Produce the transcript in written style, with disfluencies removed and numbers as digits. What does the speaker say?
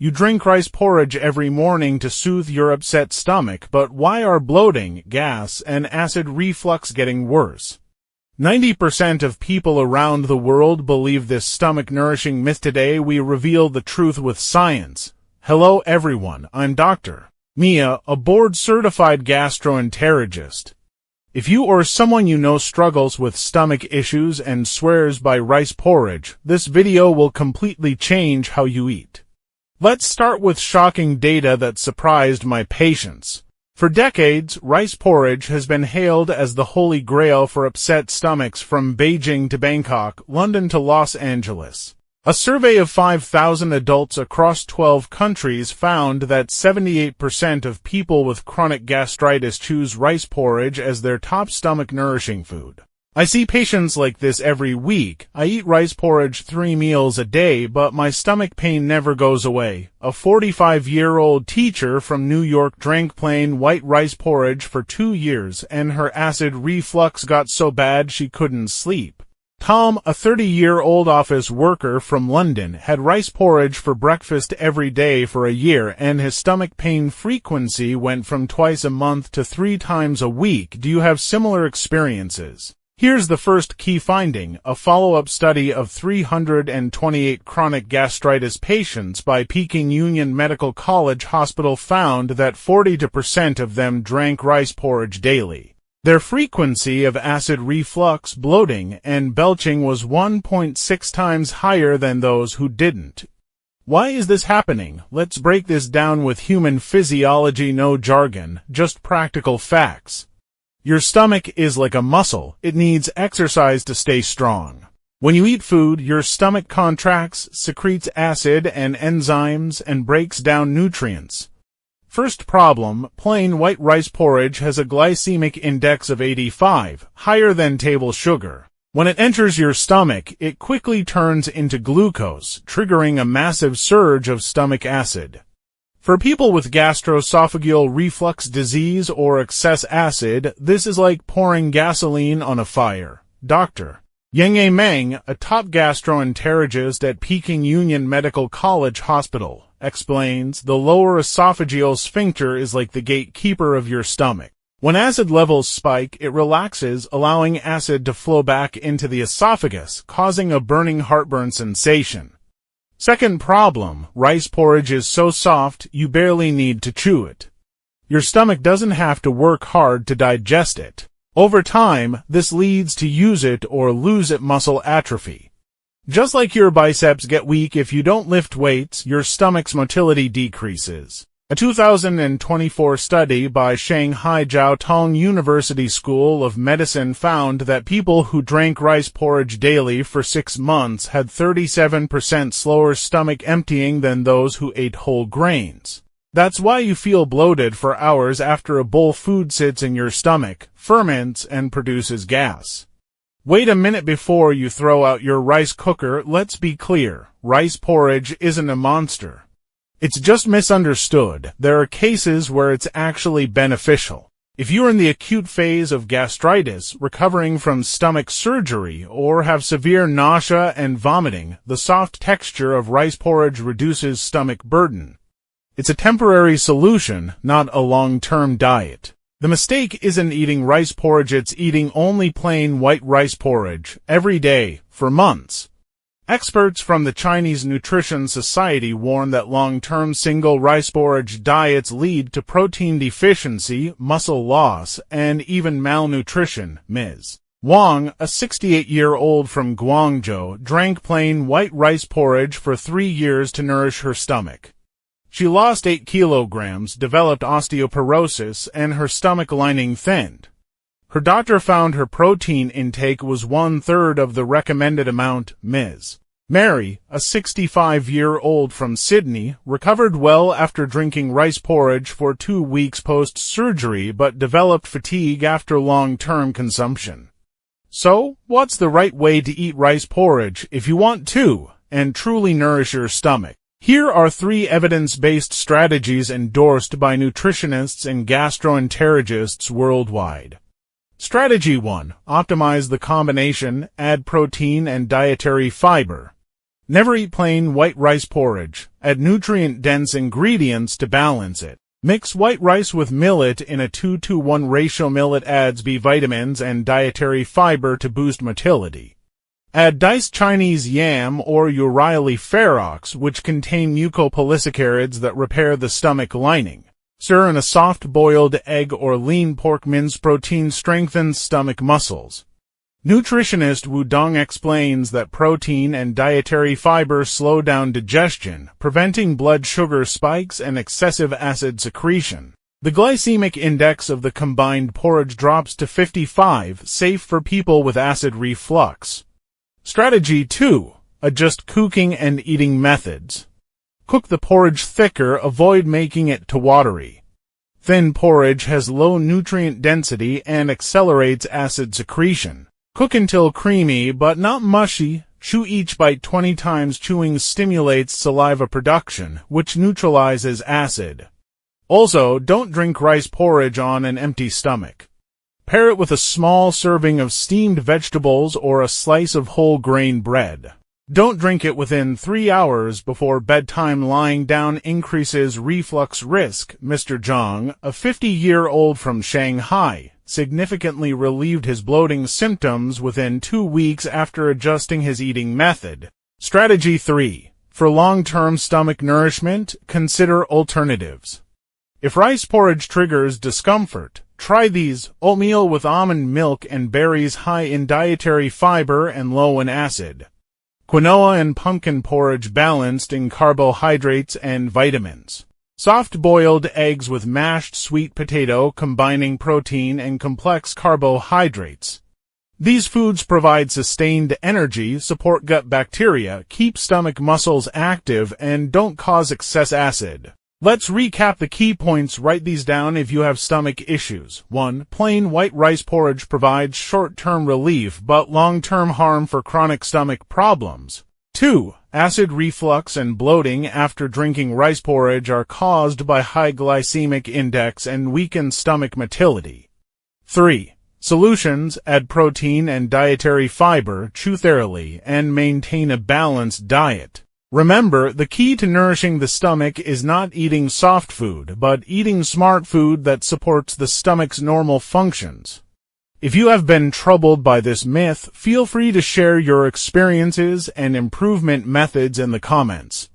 You drink rice porridge every morning to soothe your upset stomach, but why are bloating, gas, and acid reflux getting worse? 90% of people around the world believe this stomach-nourishing myth. Today we reveal the truth with science. Hello everyone, I'm Dr. Mia, a board-certified gastroenterologist. If you or someone you know struggles with stomach issues and swears by rice porridge, this video will completely change how you eat. Let's start with shocking data that surprised my patients. For decades, rice porridge has been hailed as the holy grail for upset stomachs from Beijing to Bangkok, London to Los Angeles. A survey of 5,000 adults across 12 countries found that 78% of people with chronic gastritis choose rice porridge as their top stomach-nourishing food. I see patients like this every week. I eat rice porridge 3 meals a day, but my stomach pain never goes away. A 45-year-old teacher from New York drank plain white rice porridge for 2 years, and her acid reflux got so bad she couldn't sleep. Tom, a 30-year-old office worker from London, had rice porridge for breakfast every day for a year, and his stomach pain frequency went from twice a month to 3 times a week. Do you have similar experiences? Here's the first key finding. A follow-up study of 328 chronic gastritis patients by Peking Union Medical College Hospital found that 42% of them drank rice porridge daily. Their frequency of acid reflux, bloating, and belching was 1.6 times higher than those who didn't. Why is this happening? Let's break this down with human physiology, no jargon, just practical facts. Your stomach is like a muscle. It needs exercise to stay strong. When you eat food, your stomach contracts, secretes acid and enzymes, and breaks down nutrients. First problem, plain white rice porridge has a glycemic index of 85, higher than table sugar. When it enters your stomach, it quickly turns into glucose, triggering a massive surge of stomach acid. For people with gastroesophageal reflux disease or excess acid, this is like pouring gasoline on a fire. Dr. Yang Meng, a top gastroenterologist at Peking Union Medical College Hospital, explains, the lower esophageal sphincter is like the gatekeeper of your stomach. When acid levels spike, it relaxes, allowing acid to flow back into the esophagus, causing a burning heartburn sensation. Second problem, rice porridge is so soft, you barely need to chew it. Your stomach doesn't have to work hard to digest it. Over time, this leads to use it or lose it muscle atrophy. Just like your biceps get weak if you don't lift weights, your stomach's motility decreases. A 2024 study by Shanghai Jiao Tong University School of Medicine found that people who drank rice porridge daily for 6 months had 37% slower stomach emptying than those who ate whole grains. That's why you feel bloated for hours after a bowl food sits in your stomach, ferments, and produces gas. Wait a minute before you throw out your rice cooker. Let's be clear, rice porridge isn't a monster. It's just misunderstood. There are cases where it's actually beneficial. If you're in the acute phase of gastritis, recovering from stomach surgery, or have severe nausea and vomiting, the soft texture of rice porridge reduces stomach burden. It's a temporary solution, not a long-term diet. The mistake isn't eating rice porridge, it's eating only plain white rice porridge every day for months. Experts from the Chinese Nutrition Society warn that long-term single rice porridge diets lead to protein deficiency, muscle loss, and even malnutrition. Ms. Wang, a 68-year-old from Guangzhou, drank plain white rice porridge for 3 years to nourish her stomach. She lost 8 kilograms, developed osteoporosis, and her stomach lining thinned. Her doctor found her protein intake was 1/3 of the recommended amount. Ms. Mary, a 65-year-old from Sydney, recovered well after drinking rice porridge for 2 weeks post-surgery but developed fatigue after long-term consumption. So, what's the right way to eat rice porridge if you want to and truly nourish your stomach? Here are 3 evidence-based strategies endorsed by nutritionists and gastroenterologists worldwide. Strategy 1. Optimize the combination, add protein and dietary fiber. Never eat plain white rice porridge. Add nutrient-dense ingredients to balance it. Mix white rice with millet in a 2-to-1 ratio. Millet adds B vitamins and dietary fiber to boost motility. Add diced Chinese yam or Euryale ferox, which contain mucopolysaccharides that repair the stomach lining. Stir in a soft-boiled egg or lean pork. Mince protein strengthens stomach muscles. Nutritionist Wu Dong explains that protein and dietary fiber slow down digestion, preventing blood sugar spikes and excessive acid secretion. The glycemic index of the combined porridge drops to 55, safe for people with acid reflux. Strategy 2. Adjust cooking and eating methods. Cook the porridge thicker, avoid making it too watery. Thin porridge has low nutrient density and accelerates acid secretion. Cook until creamy but not mushy. Chew each bite 20 times. Chewing stimulates saliva production, which neutralizes acid. Also, don't drink rice porridge on an empty stomach. Pair it with a small serving of steamed vegetables or a slice of whole grain bread. Don't drink it within 3 hours before bedtime. Lying down increases reflux risk. Mr. Zhang, a 50-year-old from Shanghai, significantly relieved his bloating symptoms within 2 weeks after adjusting his eating method. Strategy 3. For long-term stomach nourishment, consider alternatives. If rice porridge triggers discomfort, try these: oatmeal with almond milk and berries high in dietary fiber and low in acid. Quinoa and pumpkin porridge balanced in carbohydrates and vitamins. Soft-boiled eggs with mashed sweet potato combining protein and complex carbohydrates. These foods provide sustained energy, support gut bacteria, keep stomach muscles active, and don't cause excess acid. Let's recap the key points. Write these down if you have stomach issues. 1. Plain white rice porridge provides short-term relief but long-term harm for chronic stomach problems. 2. Acid reflux and bloating after drinking rice porridge are caused by high glycemic index and weakened stomach motility. 3. Solutions: add protein and dietary fiber, chew thoroughly, and maintain a balanced diet. Remember, the key to nourishing the stomach is not eating soft food, but eating smart food that supports the stomach's normal functions. If you have been troubled by this myth, feel free to share your experiences and improvement methods in the comments.